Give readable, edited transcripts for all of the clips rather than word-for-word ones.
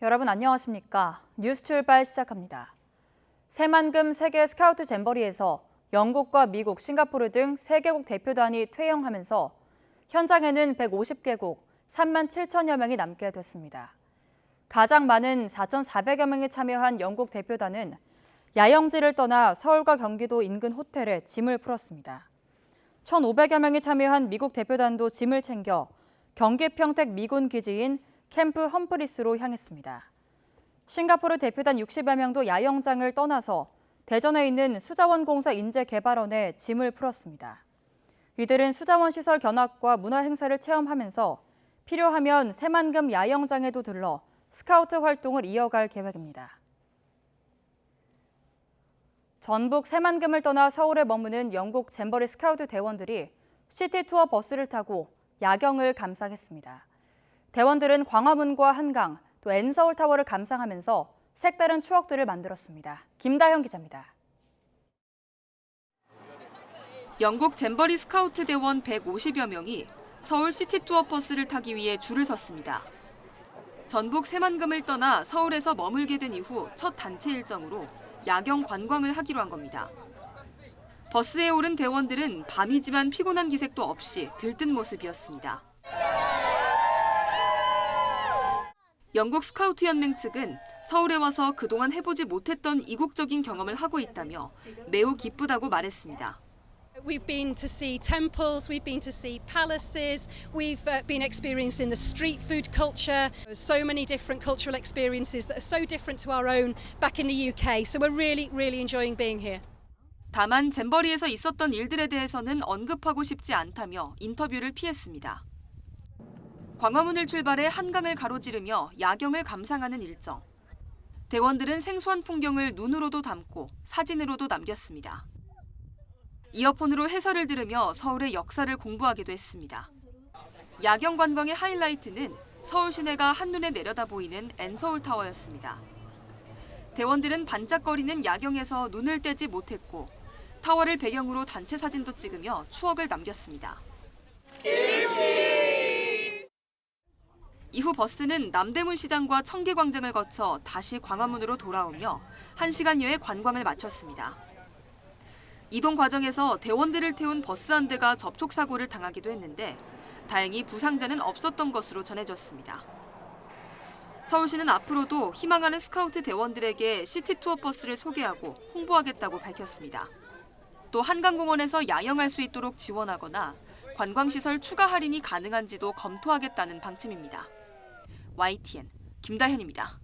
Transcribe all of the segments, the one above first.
여러분 안녕하십니까? 뉴스 출발 시작합니다. 새만금 세계 스카우트 잼버리에서 영국과 미국, 싱가포르 등 3개국 대표단이 퇴영하면서 현장에는 150개국 3만 7천여 명이 남게 됐습니다. 가장 많은 4,400여 명이 참여한 영국 대표단은 야영지를 떠나 서울과 경기도 인근 호텔에 짐을 풀었습니다. 1,500여 명이 참여한 미국 대표단도 짐을 챙겨 경기 평택 미군 기지인 캠프 험프리스로 향했습니다. 싱가포르 대표단 60여 명도 야영장을 떠나서 대전에 있는 수자원공사 인재개발원에 짐을 풀었습니다. 이들은 수자원 시설 견학과 문화 행사를 체험하면서 필요하면 새만금 야영장에도 들러 스카우트 활동을 이어갈 계획입니다. 전북 새만금을 떠나 서울에 머무는 영국 잼버리 스카우트 대원들이 시티 투어 버스를 타고 야경을 감상했습니다. 대원들은 광화문과 한강, 또 N서울타워를 감상하면서 색다른 추억들을 만들었습니다. 김다현 기자입니다. 영국 잼버리 스카우트 대원 150여 명이 서울 시티 투어 버스를 타기 위해 줄을 섰습니다. 전북 새만금을 떠나 서울에서 머물게 된 이후 첫 단체 일정으로 야경 관광을 하기로 한 겁니다. 버스에 오른 대원들은 밤이지만 피곤한 기색도 없이 들뜬 모습이었습니다. 영국 스카우트 연맹 측은 서울에 와서 그동안 해보지 못했던 이국적인 경험을 하고 있다며 매우 기쁘다고 말했습니다. We've been to see temples, we've been to see palaces, we've been experiencing the street food culture. So many different cultural experiences that are so different to our own back in the UK. So we're really enjoying being here. 다만 잼버리에서 있었던 일들에 대해서는 언급하고 싶지 않다며 인터뷰를 피했습니다. 광화문을 출발해 한강을 가로지르며 야경을 감상하는 일정. 대원들은 생소한 풍경을 눈으로도 담고 사진으로도 남겼습니다. 이어폰으로 해설을 들으며 서울의 역사를 공부하기도 했습니다. 야경 관광의 하이라이트는 서울 시내가 한눈에 내려다 보이는 N서울타워였습니다. 대원들은 반짝거리는 야경에서 눈을 떼지 못했고 타워를 배경으로 단체 사진도 찍으며 추억을 남겼습니다. 이후 버스는 남대문 시장과 청계광장을 거쳐 다시 광화문으로 돌아오며 1시간여의 관광을 마쳤습니다. 이동 과정에서 대원들을 태운 버스 한 대가 접촉사고를 당하기도 했는데 다행히 부상자는 없었던 것으로 전해졌습니다. 서울시는 앞으로도 희망하는 스카우트 대원들에게 시티 투어 버스를 소개하고 홍보하겠다고 밝혔습니다. 또 한강공원에서 야영할 수 있도록 지원하거나 관광시설 추가 할인이 가능한지도 검토하겠다는 방침입니다. YTN 김다현입니다.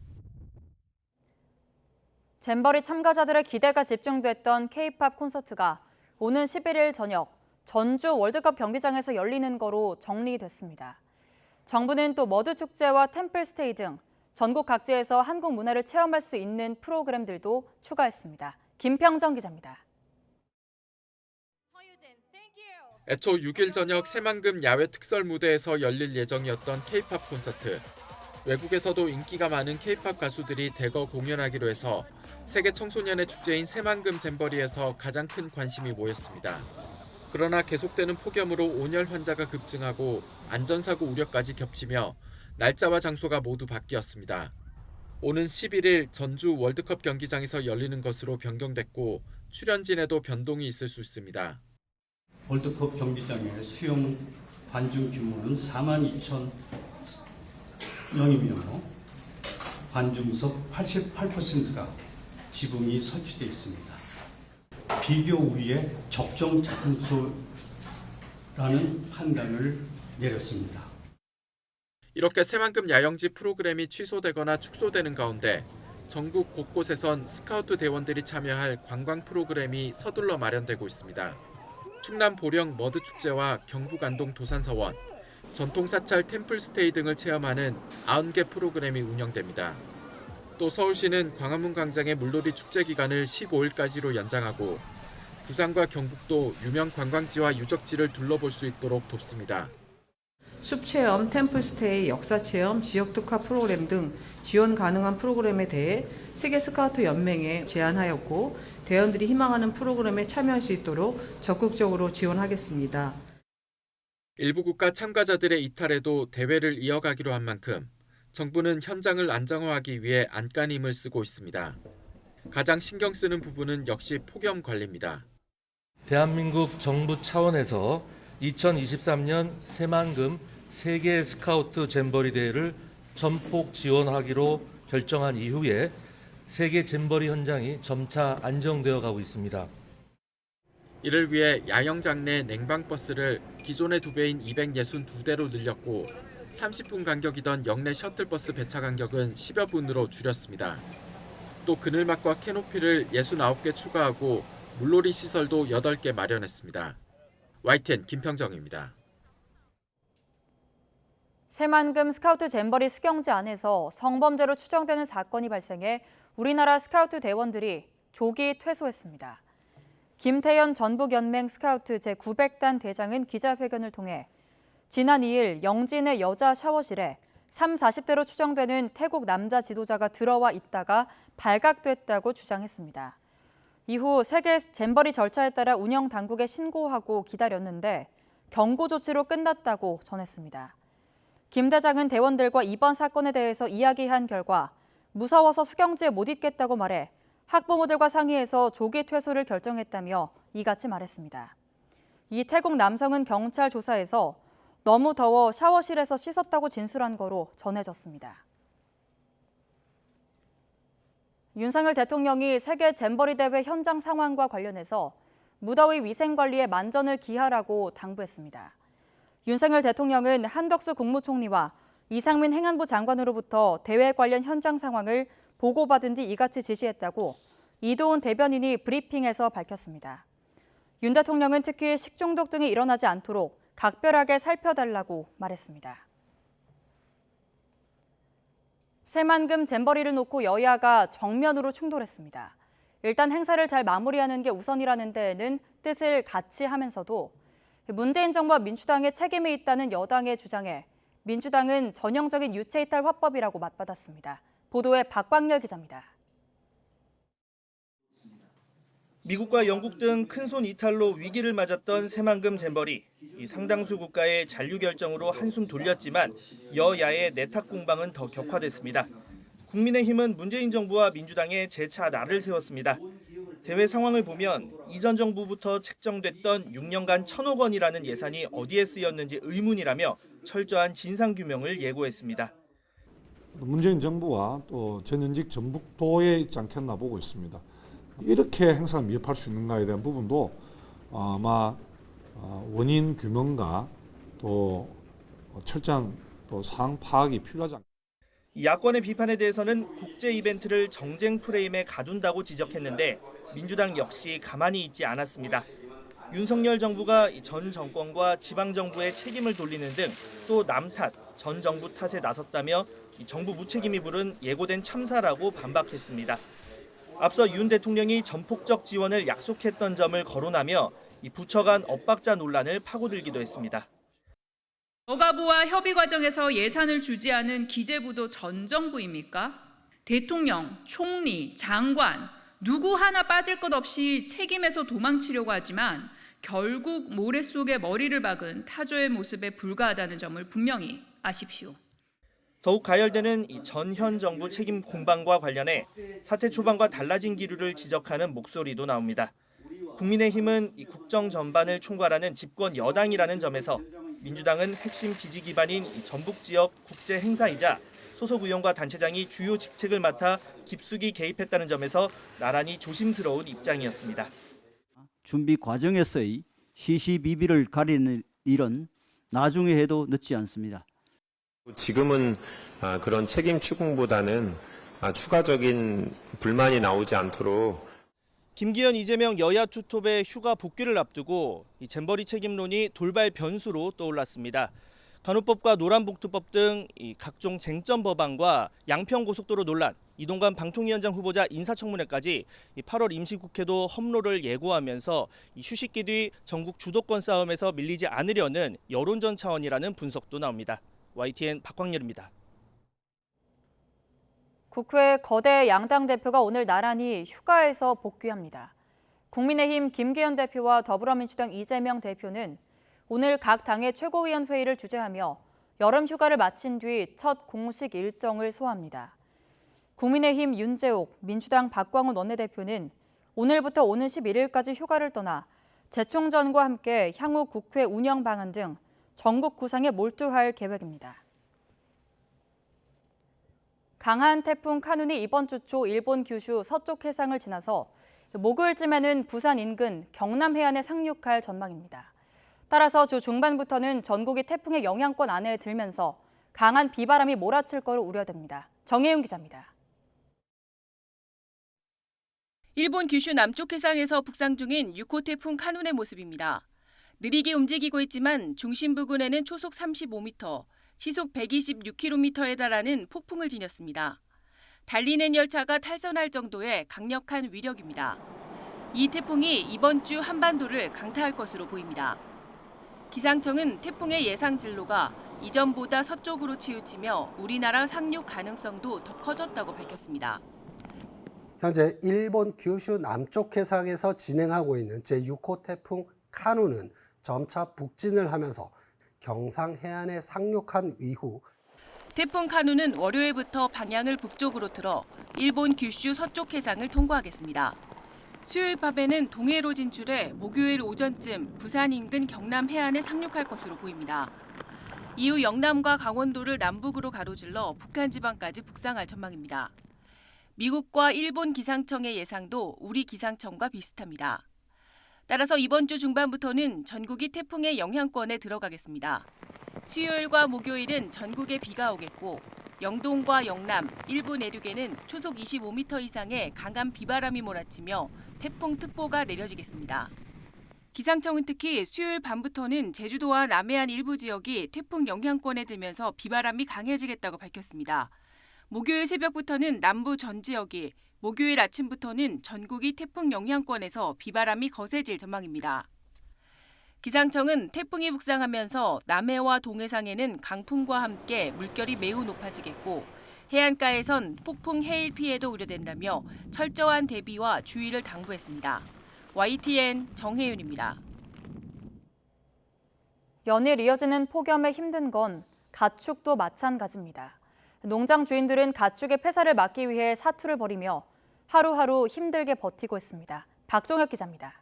잼버리 참가자들의 기대가 집중됐던 K-팝 콘서트가 오는 11일 저녁 전주 월드컵 경기장에서 열리는 거로 정리됐습니다. 정부는 또 머드축제와 템플스테이 등 전국 각지에서 한국 문화를 체험할 수 있는 프로그램들도 추가했습니다. 김평정 기자입니다. 애초 6일 저녁 새만금 야외 특설 무대에서 열릴 예정이었던 K-팝 콘서트. 외국에서도 인기가 많은 K-팝 가수들이 대거 공연하기로 해서 세계 청소년의 축제인 새만금 잼버리에서 가장 큰 관심이 모였습니다. 그러나 계속되는 폭염으로 온열 환자가 급증하고 안전사고 우려까지 겹치며 날짜와 장소가 모두 바뀌었습니다. 오는 11일 전주 월드컵 경기장에서 열리는 것으로 변경됐고 출연진에도 변동이 있을 수 있습니다. 월드컵 경기장의 수용 관중 규모는 42,000 명이며 관중석 88%가 지붕이 설치되어 있습니다. 비교 후에 적정 장소라는 판단을 내렸습니다. 이렇게 새만금 야영지 프로그램이 취소되거나 축소되는 가운데 전국 곳곳에선 스카우트 대원들이 참여할 관광 프로그램이 서둘러 마련되고 있습니다. 충남 보령 머드축제와 경북 안동 도산서원, 전통사찰 템플스테이 등을 체험하는 90개 프로그램이 운영됩니다. 또 서울시는 광화문 광장의 물놀이 축제 기간을 15일까지로 연장하고 부산과 경북도 유명 관광지와 유적지를 둘러볼 수 있도록 돕습니다. 숲체험, 템플스테이, 역사체험, 지역특화 프로그램 등 지원 가능한 프로그램에 대해 세계 스카우트 연맹에 제안하였고 대원들이 희망하는 프로그램에 참여할 수 있도록 적극적으로 지원하겠습니다. 일부 국가 참가자들의 이탈에도 대회를 이어가기로 한 만큼 정부는 현장을 안정화하기 위해 안간힘을 쓰고 있습니다. 가장 신경 쓰는 부분은 역시 폭염 관리입니다. 대한민국 정부 차원에서 2023년 새만금 세계 스카우트 잼버리 대회를 전폭 지원하기로 결정한 이후에 세계 잼버리 현장이 점차 안정되어 가고 있습니다. 이를 위해 야영장 내 냉방버스를 기존의 2배인 262대로 늘렸고 30분 간격이던 역내 셔틀버스 배차 간격은 10여 분으로 줄였습니다. 또 그늘막과 캐노피를 69개 추가하고 물놀이 시설도 8개 마련했습니다. YTN 김평정입니다. 새만금 스카우트 잼버리 수경지 안에서 성범죄로 추정되는 사건이 발생해 우리나라 스카우트 대원들이 조기 퇴소했습니다. 김태현 전북연맹 스카우트 제900단 대장은 기자회견을 통해 지난 2일 영진의 여자 샤워실에 30, 40대로 추정되는 태국 남자 지도자가 들어와 있다가 발각됐다고 주장했습니다. 이후 세계 잼버리 절차에 따라 운영 당국에 신고하고 기다렸는데 경고 조치로 끝났다고 전했습니다. 김 대장은 대원들과 이번 사건에 대해서 이야기한 결과 무서워서 수경지에 못 있겠다고 말해 학부모들과 상의해서 조기 퇴소를 결정했다며 이같이 말했습니다. 이 태국 남성은 경찰 조사에서 너무 더워 샤워실에서 씻었다고 진술한 거로 전해졌습니다. 윤석열 대통령이 세계 잼버리 대회 현장 상황과 관련해서 무더위 위생 관리에 만전을 기하라고 당부했습니다. 윤석열 대통령은 한덕수 국무총리와 이상민 행안부 장관으로부터 대회 관련 현장 상황을 보고받은 뒤 이같이 지시했다고 이도훈 대변인이 브리핑에서 밝혔습니다. 윤 대통령은 특히 식중독 등이 일어나지 않도록 각별하게 살펴달라고 말했습니다. 새만금 잼버리를 놓고 여야가 정면으로 충돌했습니다. 일단 행사를 잘 마무리하는 게 우선이라는 데에는 뜻을 같이 하면서도 문재인 정부와 민주당의 책임이 있다는 여당의 주장에 민주당은 전형적인 유체이탈 화법이라고 맞받았습니다. 보도에 박광열 기자입니다. 미국과 영국 등 큰손 이탈로 위기를 맞았던 새만금 잼버리. 이 상당수 국가의 잔류 결정으로 한숨 돌렸지만 여야의 내탁 공방은 더 격화됐습니다. 국민의힘은 문재인 정부와 민주당에 재차 날을 세웠습니다. 대회 상황을 보면 이전 정부부터 책정됐던 6년간 1,000억 원이라는 예산이 어디에 쓰였는지 의문이라며 철저한 진상규명을 예고했습니다. 문재인 정부와 또 전현직 전북도에 있지 않겠나 보고 있습니다. 이렇게 행사를 미흡할 수 있는가에 대한 부분도 아마 원인 규명과 또 철저한 또 상황 파악이 필요하지 않겠습니까? 야권의 비판에 대해서는 국제 이벤트를 정쟁 프레임에 가둔다고 지적했는데 민주당 역시 가만히 있지 않았습니다. 윤석열 정부가 전 정권과 지방 정부의 책임을 돌리는 등 또 남 탓, 전 정부 탓에 나섰다며 정부 무책임이 부른 예고된 참사라고 반박했습니다. 앞서 윤 대통령이 전폭적 지원을 약속했던 점을 거론하며 부처 간 엇박자 논란을 파고들기도 했습니다. 여가부와 협의 과정에서 예산을 주지 않은 기재부도 전 정부입니까? 대통령, 총리, 장관 누구 하나 빠질 것 없이 책임에서 도망치려고 하지만 결국 모래 속에 머리를 박은 타조의 모습에 불과하다는 점을 분명히 아십시오. 더욱 가열되는 전현 정부 책임 공방과 관련해 사태 초반과 달라진 기류를 지적하는 목소리도 나옵니다. 국민의힘은 국정 전반을 총괄하는 집권 여당이라는 점에서 민주당은 핵심 지지 기반인 전북 지역 국제 행사이자 소속 의원과 단체장이 주요 직책을 맡아 깊숙이 개입했다는 점에서 나란히 조심스러운 입장이었습니다. 준비 과정에서의 시시비비를 가리는 일은 나중에 해도 늦지 않습니다. 지금은 그런 책임 추궁보다는 추가적인 불만이 나오지 않도록 김기현, 이재명 여야 투톱의 휴가 복귀를 앞두고 잼버리 책임론이 돌발 변수로 떠올랐습니다. 간호법과 노란봉투법 등 각종 쟁점 법안과 양평고속도로 논란, 이동관 방통위원장 후보자 인사청문회까지 8월 임시국회도 험로를 예고하면서 휴식기 뒤 전국 주도권 싸움에서 밀리지 않으려는 여론전 차원이라는 분석도 나옵니다. YTN 박광열입니다. 국회 거대 양당 대표가 오늘 나란히 휴가에서 복귀합니다. 국민의힘 김기현 대표와 더불어민주당 이재명 대표는 오늘 각 당의 최고위원 회의를 주재하며 여름 휴가를 마친 뒤 첫 공식 일정을 소화합니다. 국민의힘 윤재옥, 민주당 박광훈 원내대표는 오늘부터 오는 11일까지 휴가를 떠나 재총전과 함께 향후 국회 운영 방안 등 전국 구상에 몰두할 계획입니다. 강한 태풍 카눈이 이번 주 초 일본 규슈 서쪽 해상을 지나서 목요일쯤에는 부산 인근 경남 해안에 상륙할 전망입니다. 따라서 주 중반부터는 전국이 태풍의 영향권 안에 들면서 강한 비바람이 몰아칠 거로 우려됩니다. 정혜윤 기자입니다. 일본 규슈 남쪽 해상에서 북상 중인 6호 태풍 카눈의 모습입니다. 느리게 움직이고 있지만 중심 부근에는 초속 35m, 시속 126km에 달하는 폭풍을 지녔습니다. 달리는 열차가 탈선할 정도의 강력한 위력입니다. 이 태풍이 이번 주 한반도를 강타할 것으로 보입니다. 기상청은 태풍의 예상 진로가 이전보다 서쪽으로 치우치며 우리나라 상륙 가능성도 더 커졌다고 밝혔습니다. 현재 일본 규슈 남쪽 해상에서 진행하고 있는 제6호 태풍 카눈은 점차 북진을 하면서 경상 해안에 상륙한 이후 태풍 카눈은 월요일부터 방향을 북쪽으로 틀어 일본 규슈 서쪽 해상을 통과하겠습니다. 수요일 밤에는 동해로 진출해 목요일 오전쯤 부산 인근 경남 해안에 상륙할 것으로 보입니다. 이후 영남과 강원도를 남북으로 가로질러 북한 지방까지 북상할 전망입니다. 미국과 일본 기상청의 예상도 우리 기상청과 비슷합니다. 따라서 이번 주 중반부터는 전국이 태풍의 영향권에 들어가겠습니다. 수요일과 목요일은 전국에 비가 오겠고 영동과 영남, 일부 내륙에는 초속 25m 이상의 강한 비바람이 몰아치며 태풍특보가 내려지겠습니다. 기상청은 특히 수요일 밤부터는 제주도와 남해안 일부 지역이 태풍 영향권에 들면서 비바람이 강해지겠다고 밝혔습니다. 목요일 새벽부터는 남부 전 지역이, 목요일 아침부터는 전국이 태풍 영향권에서 비바람이 거세질 전망입니다. 기상청은 태풍이 북상하면서 남해와 동해상에는 강풍과 함께 물결이 매우 높아지겠고 해안가에선 폭풍 해일 피해도 우려된다며 철저한 대비와 주의를 당부했습니다. YTN 정혜윤입니다. 연일 이어지는 폭염에 힘든 건 가축도 마찬가지입니다. 농장 주인들은 가축의 폐사를 막기 위해 사투를 벌이며 하루하루 힘들게 버티고 있습니다. 박종혁 기자입니다.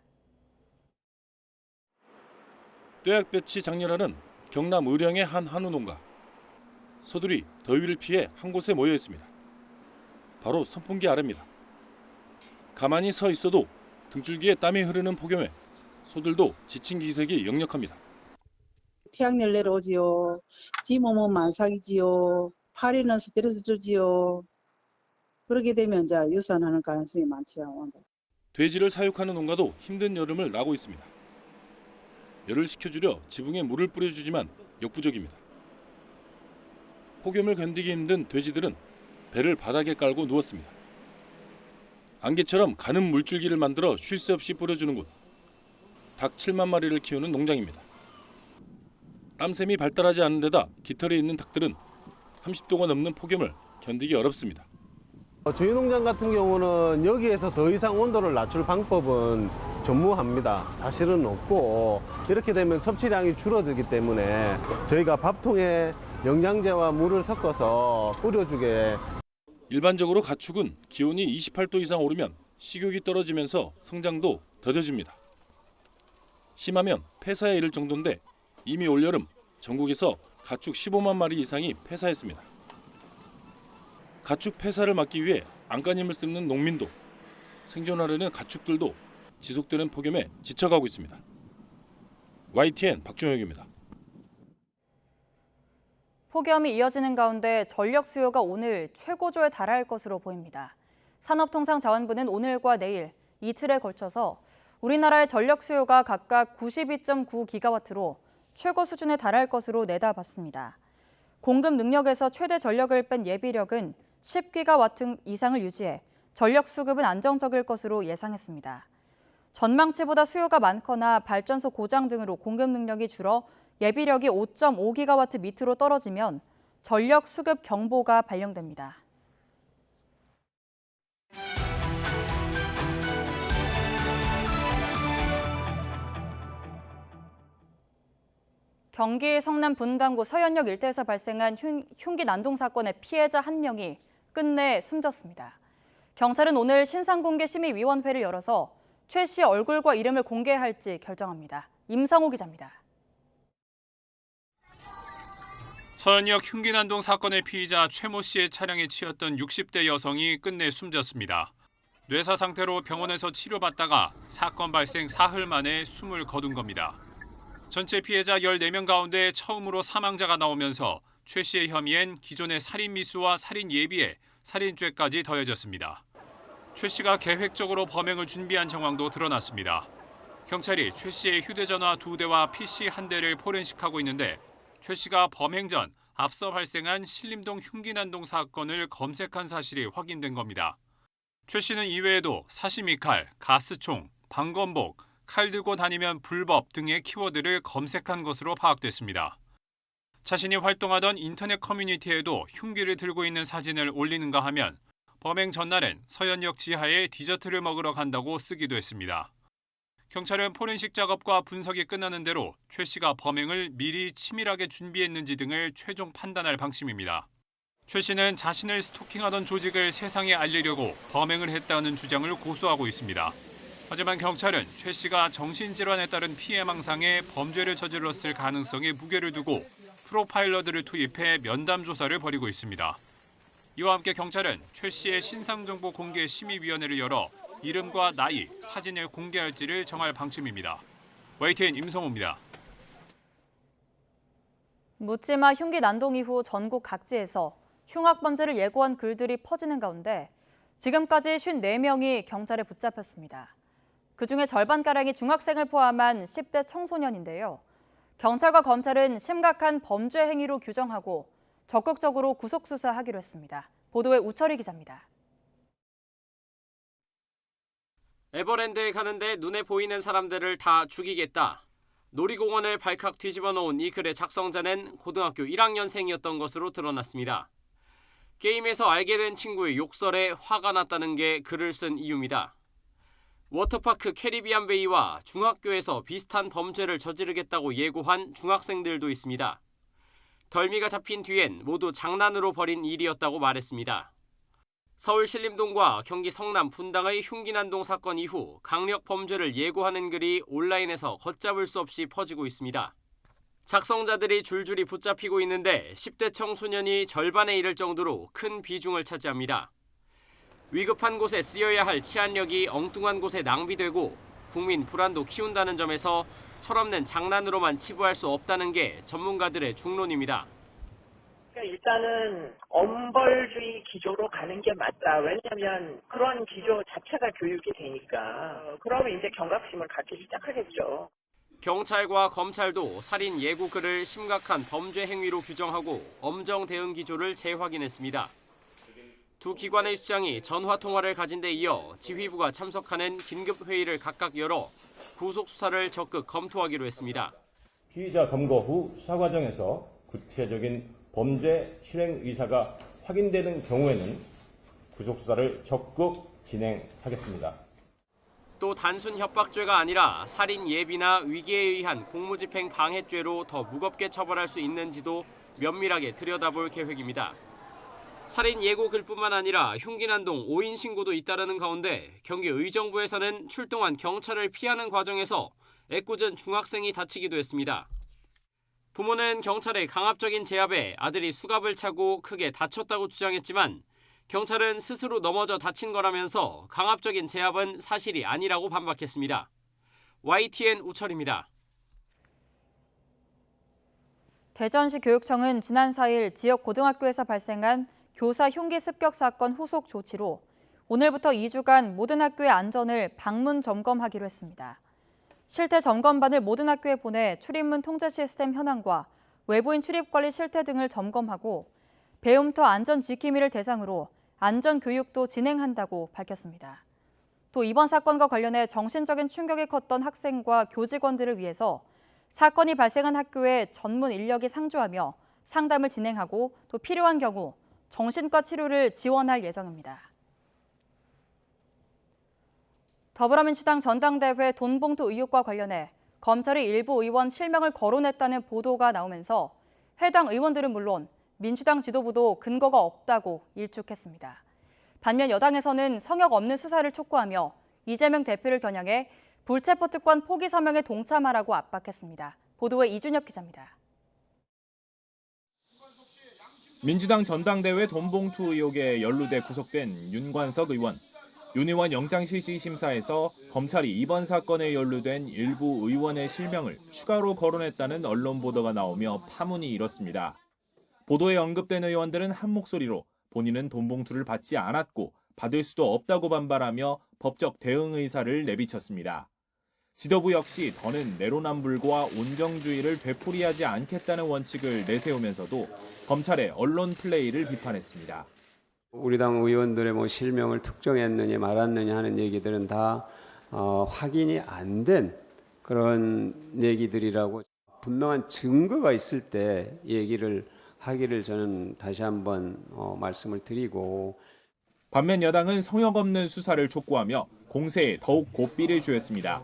뙤약볕이 장렬하는 경남 의령의 한 한우 농가. 소들이 더위를 피해 한 곳에 모여 있습니다. 바로 선풍기 아래입니다. 가만히 서 있어도 등줄기에 땀이 흐르는 폭염에 소들도 지친 기색이 역력합니다. 태양열 내려오지요. 지 몸은 만삭이지요. 파리는 스트레스 주지요. 그렇게 되면 이제 유산하는 가능성이 많지요. 돼지를 사육하는 농가도 힘든 여름을 나고 있습니다. 열을 식혀주려 지붕에 물을 뿌려주지만 역부족입니다. 폭염을 견디기 힘든 돼지들은 배를 바닥에 깔고 누웠습니다. 안개처럼 가는 물줄기를 만들어 쉴 새 없이 뿌려주는 곳. 닭 7만 마리를 키우는 농장입니다. 땀샘이 발달하지 않은 데다 깃털에 있는 닭들은 30도가 넘는 폭염을 견디기 어렵습니다. 저희 농장 같은 경우는 여기에서 더 이상 온도를 낮출 방법은 전무합니다. 사실은 없고 이렇게 되면 섭취량이 줄어들기 때문에 저희가 밥통에 영양제와 물을 섞어서 뿌려주게. 일반적으로 가축은 기온이 28도 이상 오르면 식욕이 떨어지면서 성장도 더뎌집니다. 심하면 폐사에 이를 정도인데 이미 올여름 전국에서 가축 15만 마리 이상이 폐사했습니다. 가축 폐사를 막기 위해 안간힘을 쓰는 농민도, 생존하려는 가축들도 지속되는 폭염에 지쳐가고 있습니다. YTN 박종혁입니다. 폭염이 이어지는 가운데 전력 수요가 오늘 최고조에 달할 것으로 보입니다. 산업통상자원부는 오늘과 내일 이틀에 걸쳐서 우리나라의 전력 수요가 각각 92.9기가와트로 최고 수준에 달할 것으로 내다봤습니다. 공급 능력에서 최대 전력을 뺀 예비력은 10기가와트 이상을 유지해 전력 수급은 안정적일 것으로 예상했습니다. 전망치보다 수요가 많거나 발전소 고장 등으로 공급 능력이 줄어 예비력이 5.5기가와트 밑으로 떨어지면 전력 수급 경보가 발령됩니다. 경기 성남 분당구 서현역 일대에서 발생한 흉기 난동 사건의 피해자 한 명이 끝내 숨졌습니다. 경찰은 오늘 신상공개심의위원회를 열어서 최 씨 얼굴과 이름을 공개할지 결정합니다. 임상호 기자입니다. 서현역 흉기 난동 사건의 피의자 최모 씨의 차량에 치였던 60대 여성이 끝내 숨졌습니다. 뇌사 상태로 병원에서 치료받다가 사건 발생 사흘 만에 숨을 거둔 겁니다. 전체 피해자 14명 가운데 처음으로 사망자가 나오면서 최 씨의 혐의엔 기존의 살인 미수와 살인 예비에 살인죄까지 더해졌습니다. 최 씨가 계획적으로 범행을 준비한 정황도 드러났습니다. 경찰이 최 씨의 휴대전화 2대와 PC 1대를 포렌식하고 있는데 최 씨가 범행 전 앞서 발생한 신림동 흉기 난동 사건을 검색한 사실이 확인된 겁니다. 최 씨는 이외에도 사시미칼, 가스총, 방검복, 칼 들고 다니면 불법 등의 키워드를 검색한 것으로 파악됐습니다. 자신이 활동하던 인터넷 커뮤니티에도 흉기를 들고 있는 사진을 올리는가 하면 범행 전날엔 서현역 지하에 디저트를 먹으러 간다고 쓰기도 했습니다. 경찰은 포렌식 작업과 분석이 끝나는 대로 최 씨가 범행을 미리 치밀하게 준비했는지 등을 최종 판단할 방침입니다. 최 씨는 자신을 스토킹하던 조직을 세상에 알리려고 범행을 했다는 주장을 고수하고 있습니다. 하지만 경찰은 최 씨가 정신질환에 따른 피해망상에 범죄를 저질렀을 가능성에 무게를 두고 프로파일러들을 투입해 면담 조사를 벌이고 있습니다. 이와 함께 경찰은 최 씨의 신상정보 공개 심의위원회를 열어 이름과 나이, 사진을 공개할지를 정할 방침입니다. YTN 임성호입니다. 묻지마 흉기 난동 이후 전국 각지에서 흉악범죄를 예고한 글들이 퍼지는 가운데 지금까지 54명이 경찰에 붙잡혔습니다. 그중에 절반가량이 중학생을 포함한 10대 청소년인데요. 경찰과 검찰은 심각한 범죄 행위로 규정하고 적극적으로 구속 수사하기로 했습니다. 보도에 우철희 기자입니다. 에버랜드에 가는데 눈에 보이는 사람들을 다 죽이겠다. 놀이공원을 발칵 뒤집어 놓은 이 글의 작성자는 고등학교 1학년생이었던 것으로 드러났습니다. 게임에서 알게 된 친구의 욕설에 화가 났다는 게 글을 쓴 이유입니다. 워터파크 캐리비안 베이와 중학교에서 비슷한 범죄를 저지르겠다고 예고한 중학생들도 있습니다. 덜미가 잡힌 뒤엔 모두 장난으로 벌인 일이었다고 말했습니다. 서울 신림동과 경기 성남 분당의 흉기 난동 사건 이후 강력 범죄를 예고하는 글이 온라인에서 걷잡을 수 없이 퍼지고 있습니다. 작성자들이 줄줄이 붙잡히고 있는데 10대 청소년이 절반에 이를 정도로 큰 비중을 차지합니다. 위급한 곳에 쓰여야 할 치안력이 엉뚱한 곳에 낭비되고 국민 불안도 키운다는 점에서 철없는 장난으로만 치부할 수 없다는 게 전문가들의 중론입니다. 일단은 엄벌주의 기조로 가는 게 맞다. 왜냐하면 그런 기조 자체가 교육이 되니까. 그러면 이제 경각심을 갖기 시작하겠죠. 경찰과 검찰도 살인 예고 글을 심각한 범죄 행위로 규정하고 엄정 대응 기조를 재확인했습니다. 두 기관의 수장이 전화 통화를 가진 데 이어 지휘부가 참석하는 긴급 회의를 각각 열어 구속 수사를 적극 검토하기로 했습니다. 피의자 검거 후 수사 과정에서 구체적인 범죄 실행 의사가 확인되는 경우에는 구속 수사를 적극 진행하겠습니다. 또 단순 협박죄가 아니라 살인 예비나 위기에 의한 공무집행 방해죄로 더 무겁게 처벌할 수 있는지도 면밀하게 들여다볼 계획입니다. 살인 예고 글뿐만 아니라 흉기 난동 5인 신고도 잇따르는 가운데 경기 의정부에서는 출동한 경찰을 피하는 과정에서 애꿎은 중학생이 다치기도 했습니다. 부모는 경찰의 강압적인 제압에 아들이 수갑을 차고 크게 다쳤다고 주장했지만 경찰은 스스로 넘어져 다친 거라면서 강압적인 제압은 사실이 아니라고 반박했습니다. YTN 우철입니다. 대전시 교육청은 지난 4일 지역 고등학교에서 발생한 교사 흉기 습격 사건 후속 조치로 오늘부터 2주간 모든 학교의 안전을 방문 점검하기로 했습니다. 실태 점검반을 모든 학교에 보내 출입문 통제 시스템 현황과 외부인 출입 관리 실태 등을 점검하고 배움터 안전 지킴이를 대상으로 안전 교육도 진행한다고 밝혔습니다. 또 이번 사건과 관련해 정신적인 충격이 컸던 학생과 교직원들을 위해서 사건이 발생한 학교에 전문 인력이 상주하며 상담을 진행하고 또 필요한 경우 정신과 치료를 지원할 예정입니다. 더불어민주당 전당대회 돈봉투 의혹과 관련해 검찰이 일부 의원 실명을 거론했다는 보도가 나오면서 해당 의원들은 물론 민주당 지도부도 근거가 없다고 일축했습니다. 반면 여당에서는 성역 없는 수사를 촉구하며 이재명 대표를 겨냥해 불체포 특권 포기 서명에 동참하라고 압박했습니다. 보도에 이준엽 기자입니다. 민주당 전당대회 돈봉투 의혹에 연루돼 구속된 윤관석 의원. 윤 의원 영장실시 심사에서 검찰이 이번 사건에 연루된 일부 의원의 실명을 추가로 거론했다는 언론 보도가 나오며 파문이 일었습니다. 보도에 언급된 의원들은 한 목소리로 본인은 돈봉투를 받지 않았고 받을 수도 없다고 반발하며 법적 대응 의사를 내비쳤습니다. 지도부 역시 더는 내로남불과 온정주의를 되풀이하지 않겠다는 원칙을 내세우면서도 검찰의 언론 플레이를 비판했습니다. 우리 당 의원들의 실명을 특정했느냐 말았느냐 하는 얘기들은 다 확인이 안 된 그런 얘기들이라고 분명한 증거가 있을 때 얘기를 하기를 저는 다시 한번 말씀을 드리고 반면 여당은 성역 없는 수사를 촉구하며 공세에 더욱 고삐를 조였습니다.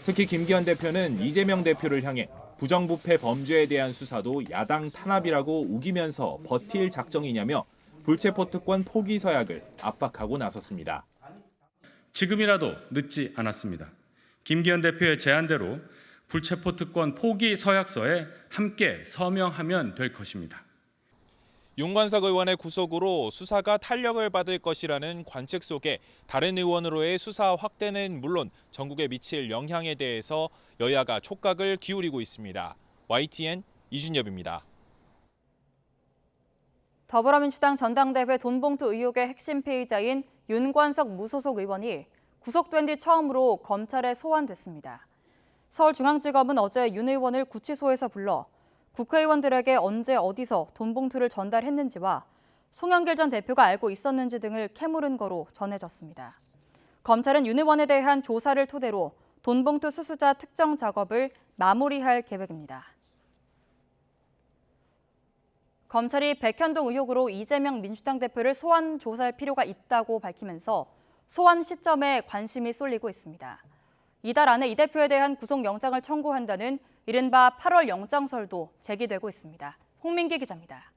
특히 김기현 대표는 이재명 대표를 향해 부정부패 범죄에 대한 수사도 야당 탄압이라고 우기면서 버틸 작정이냐며 불체포 특권 포기 서약을 압박하고 나섰습니다. 지금이라도 늦지 않았습니다. 김기현 대표의 제안대로 불체포 특권 포기 서약서에 함께 서명하면 될 것입니다. 윤관석 의원의 구속으로 수사가 탄력을 받을 것이라는 관측 속에 다른 의원으로의 수사 확대는 물론 전국에 미칠 영향에 대해서 여야가 촉각을 기울이고 있습니다. YTN 이준엽입니다. 더불어민주당 전당대회 돈봉투 의혹의 핵심 피의자인 윤관석 무소속 의원이 구속된 뒤 처음으로 검찰에 소환됐습니다. 서울중앙지검은 어제 윤 의원을 구치소에서 불러 국회의원들에게 언제 어디서 돈봉투를 전달했는지와 송영길 전 대표가 알고 있었는지 등을 캐물은 거로 전해졌습니다. 검찰은 윤 의원에 대한 조사를 토대로 돈봉투 수수자 특정 작업을 마무리할 계획입니다. 검찰이 백현동 의혹으로 이재명 민주당 대표를 소환 조사할 필요가 있다고 밝히면서 소환 시점에 관심이 쏠리고 있습니다. 이달 안에 이 대표에 대한 구속영장을 청구한다는 이른바 8월 영장설도 제기되고 있습니다. 홍민기 기자입니다.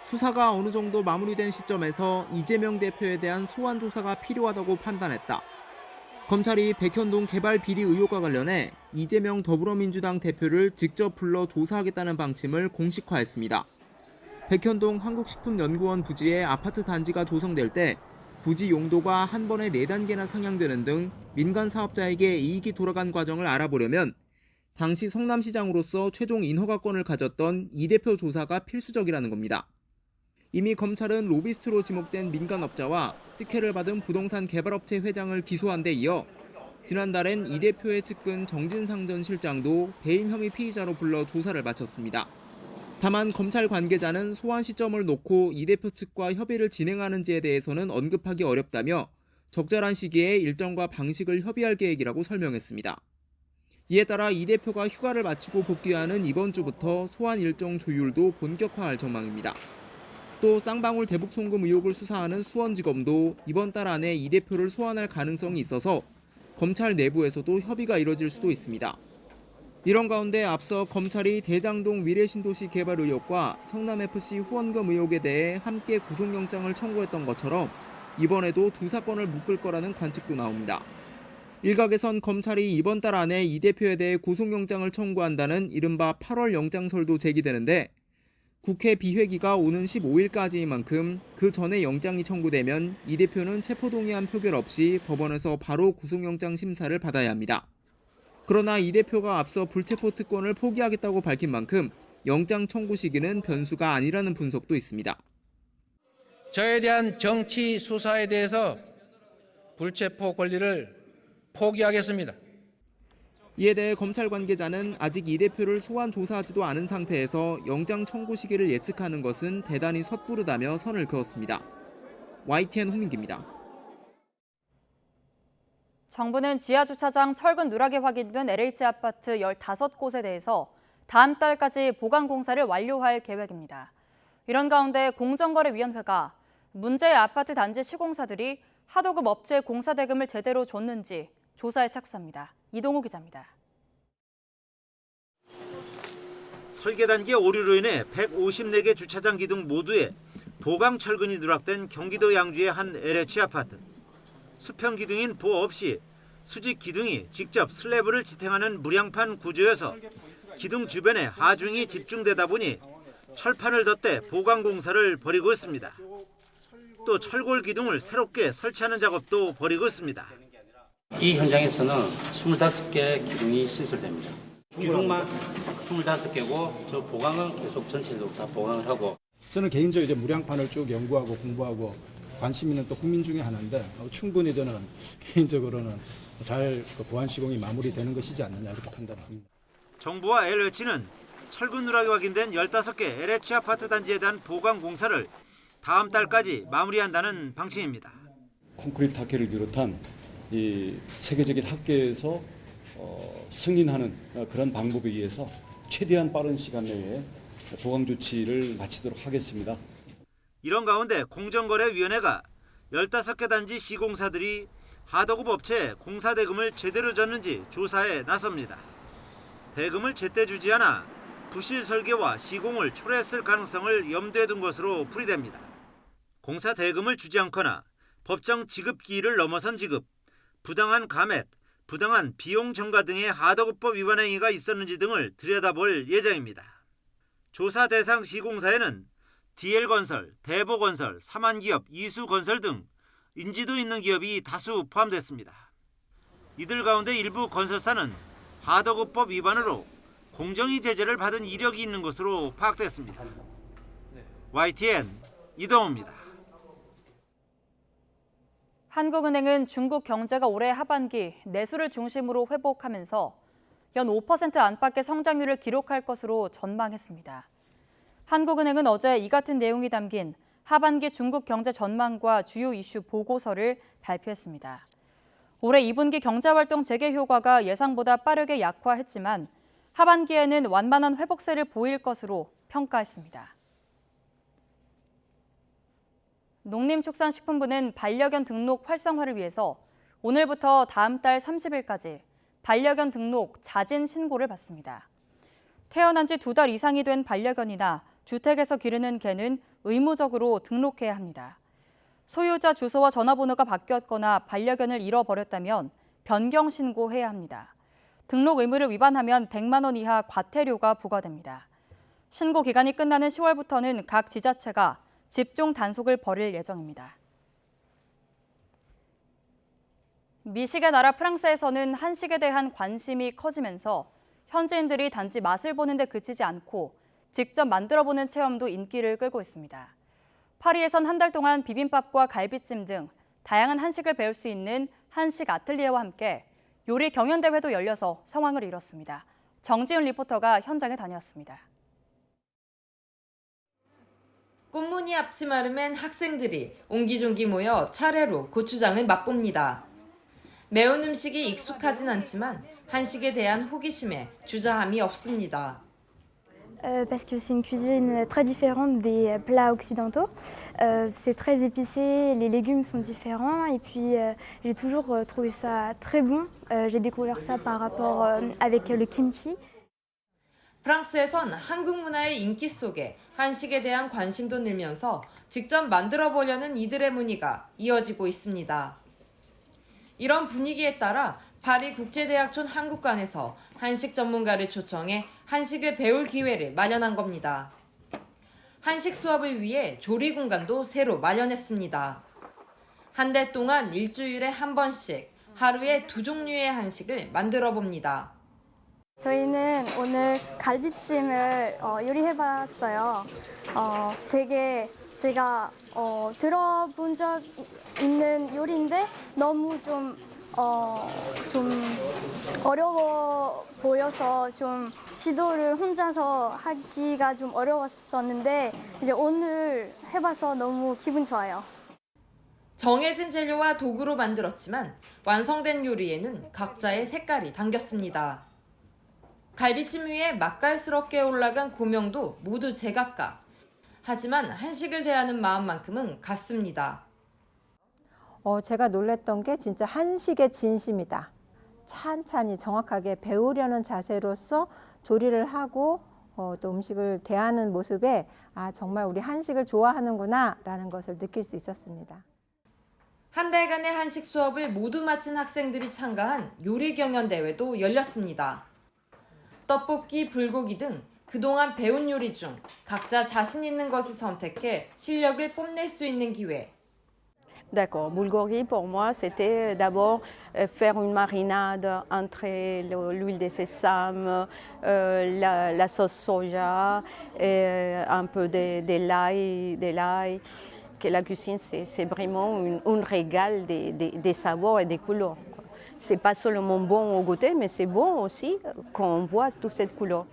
수사가 어느 정도 마무리된 시점에서 이재명 대표에 대한 소환 조사가 필요하다고 판단했다. 검찰이 백현동 개발 비리 의혹과 관련해 이재명 더불어민주당 대표를 직접 불러 조사하겠다는 방침을 공식화했습니다. 백현동 한국식품연구원 부지에 아파트 단지가 조성될 때 부지 용도가 한 번에 4단계나 상향되는 등 민간 사업자에게 이익이 돌아간 과정을 알아보려면 당시 성남시장으로서 최종 인허가권을 가졌던 이 대표 조사가 필수적이라는 겁니다. 이미 검찰은 로비스트로 지목된 민간업자와 특혜를 받은 부동산 개발업체 회장을 기소한 데 이어 지난달엔 이 대표의 측근 정진상 전 실장도 배임 혐의 피의자로 불러 조사를 마쳤습니다. 다만 검찰 관계자는 소환 시점을 놓고 이 대표 측과 협의를 진행하는지에 대해서는 언급하기 어렵다며 적절한 시기에 일정과 방식을 협의할 계획이라고 설명했습니다. 이에 따라 이 대표가 휴가를 마치고 복귀하는 이번 주부터 소환 일정 조율도 본격화할 전망입니다. 또 쌍방울 대북 송금 의혹을 수사하는 수원지검도 이번 달 안에 이 대표를 소환할 가능성이 있어서 검찰 내부에서도 협의가 이뤄질 수도 있습니다. 이런 가운데 앞서 검찰이 대장동 미래신도시 개발 의혹과 성남FC 후원금 의혹에 대해 함께 구속영장을 청구했던 것처럼 이번에도 두 사건을 묶을 거라는 관측도 나옵니다. 일각에선 검찰이 이번 달 안에 이 대표에 대해 구속영장을 청구한다는 이른바 8월 영장설도 제기되는데 국회 비회기가 오는 15일까지인 만큼 그 전에 영장이 청구되면 이 대표는 체포동의안 표결 없이 법원에서 바로 구속영장 심사를 받아야 합니다. 그러나 이 대표가 앞서 불체포 특권을 포기하겠다고 밝힌 만큼 영장 청구 시기는 변수가 아니라는 분석도 있습니다. 저에 대한 정치 수사에 대해서 불체포 권리를 포기하겠습니다. 이에 대해 검찰 관계자는 아직 이 대표를 소환 조사하지도 않은 상태에서 영장 청구 시기를 예측하는 것은 대단히 섣부르다며 선을 그었습니다. YTN 홍민기입니다. 정부는 지하주차장 철근 누락이 확인된 LH 아파트 15곳에 대해서 다음 달까지 보강 공사를 완료할 계획입니다. 이런 가운데 공정거래위원회가 문제의 아파트 단지 시공사들이 하도급 업체에 공사 대금을 제대로 줬는지 조사에 착수합니다. 이동호 기자입니다. 설계 단계 오류로 인해 154개 주차장 기둥 모두에 보강 철근이 누락된 경기도 양주의 한 LH 아파트. 수평 기둥인 보호 없이 수직 기둥이 직접 슬래브를 지탱하는 무량판 구조여서 기둥 주변에 하중이 집중되다 보니 철판을 덧대 보강 공사를 벌이고 있습니다. 또 철골 기둥을 새롭게 설치하는 작업도 벌이고 있습니다. 이 현장에서는 25개 기둥이 신설됩니다. 기둥만 25개고 저 보강은 계속 전체적으로 다 보강을 하고. 저는 개인적으로 이제 무량판을 쭉 연구하고 공부하고 관심 있는 또 국민 중에 하나인데 충분히 저는 개인적으로는 잘 보안 시공이 마무리되는 것이지 않느냐 이렇게 판단합니다. 정부와 LH는 철근 누락이 확인된 15개 LH 아파트 단지에 대한 보강 공사를 다음 달까지 마무리한다는 방침입니다. 콘크리트 학계를 비롯한 이 세계적인 학계에서 승인하는 그런 방법에 의해서 최대한 빠른 시간 내에 보강 조치를 마치도록 하겠습니다. 이런 가운데 공정거래위원회가 15개 단지 시공사들이 하도급 업체에 공사 대금을 제대로 줬는지 조사에 나섭니다. 대금을 제때 주지 않아 부실 설계와 시공을 초래했을 가능성을 염두에 둔 것으로 풀이됩니다. 공사 대금을 주지 않거나 법정 지급 기일을 넘어선 지급, 부당한 감액, 부당한 비용 전가 등의 하도급법 위반 행위가 있었는지 등을 들여다볼 예정입니다. 조사 대상 시공사에는 DL건설, 대보건설, 삼한기업, 이수건설 등 인지도 있는 기업이 다수 포함됐습니다. 이들 가운데 일부 건설사는 하도급법 위반으로 공정위 제재를 받은 이력이 있는 것으로 파악됐습니다. YTN 이동호입니다. 한국은행은 중국 경제가 올해 하반기 내수를 중심으로 회복하면서 연 5% 안팎의 성장률을 기록할 것으로 전망했습니다. 한국은행은 어제 이 같은 내용이 담긴 하반기 중국 경제 전망과 주요 이슈 보고서를 발표했습니다. 올해 2분기 경제활동 재개 효과가 예상보다 빠르게 약화했지만 하반기에는 완만한 회복세를 보일 것으로 평가했습니다. 농림축산식품부는 반려견 등록 활성화를 위해서 오늘부터 다음 달 30일까지 반려견 등록 자진 신고를 받습니다. 태어난 지 2달 이상이 된 반려견이나 주택에서 기르는 개는 의무적으로 등록해야 합니다. 소유자 주소와 전화번호가 바뀌었거나 반려견을 잃어버렸다면 변경 신고해야 합니다. 등록 의무를 위반하면 100만 원 이하 과태료가 부과됩니다. 신고 기간이 끝나는 10월부터는 각 지자체가 집중 단속을 벌일 예정입니다. 미식의 나라 프랑스에서는 한식에 대한 관심이 커지면서 현지인들이 단지 맛을 보는 데 그치지 않고 직접 만들어보는 체험도 인기를 끌고 있습니다. 파리에선 한 달 동안 비빔밥과 갈비찜 등 다양한 한식을 배울 수 있는 한식 아틀리에와 함께 요리 경연대회도 열려서 성황을 이뤘습니다. 정지윤 리포터가 현장에 다녀왔습니다. 꽃무늬 앞치마를 맨 학생들이 옹기종기 모여 차례로 고추장을 맛봅니다. 매운 음식이 익숙하진 않지만 한식에 대한 호기심에 주저함이 없습니다. Parce que c'est une cuisine très différente des plats occidentaux. C'est très épicé, les légumes sont différents et puis j'ai toujours trouvé ça très bon. J'ai découvert ça par rapport avec le kimchi. 프랑스에선 한국 문화의 인기 속에 한식에 대한 관심도 늘면서 직접 만들어 보려는 이들의 문의가 이어지고 있습니다. 이런 분위기에 따라 파리 국제대학촌 한국관에서 한식 전문가를 초청해 한식을 배울 기회를 마련한 겁니다. 한식 수업을 위해 조리 공간도 새로 마련했습니다. 한 달 동안 일주일에 한 번씩 하루에 2종류의 한식을 만들어 봅니다. 저희는 오늘 갈비찜을 요리해봤어요. 되게 제가 들어본 적 있는 요리인데 너무 좀 어려워 보여서 좀 시도를 혼자서 하기가 좀 어려웠었는데 이제 오늘 해봐서 너무 기분 좋아요. 정해진 재료와 도구로 만들었지만 완성된 요리에는 각자의 색깔이 담겼습니다. 갈비찜 위에 맛깔스럽게 올라간 고명도 모두 제각각. 하지만 한식을 대하는 마음만큼은 같습니다. 제가 놀랬던 게 진짜 한식의 진심이다. 찬찬히 정확하게 배우려는 자세로서 조리를 하고 또 음식을 대하는 모습에 정말 우리 한식을 좋아하는구나라는 것을 느낄 수 있었습니다. 한 달간의 한식 수업을 모두 마친 학생들이 참가한 요리 경연 대회도 열렸습니다. 떡볶이, 불고기 등 그동안 배운 요리 중 각자 자신 있는 것을 선택해 실력을 뽐낼 수 있는 기회. D'accord. Bulgogi, pour moi, c'était d'abord faire une marinade entre l'huile de sésame, la sauce soja, et un peu de l'ail. Que la cuisine, c'est vraiment un régal des saveurs et des couleurs. C'est pas seulement bon au goûter, mais c'est bon aussi quand on voit toute cette couleur.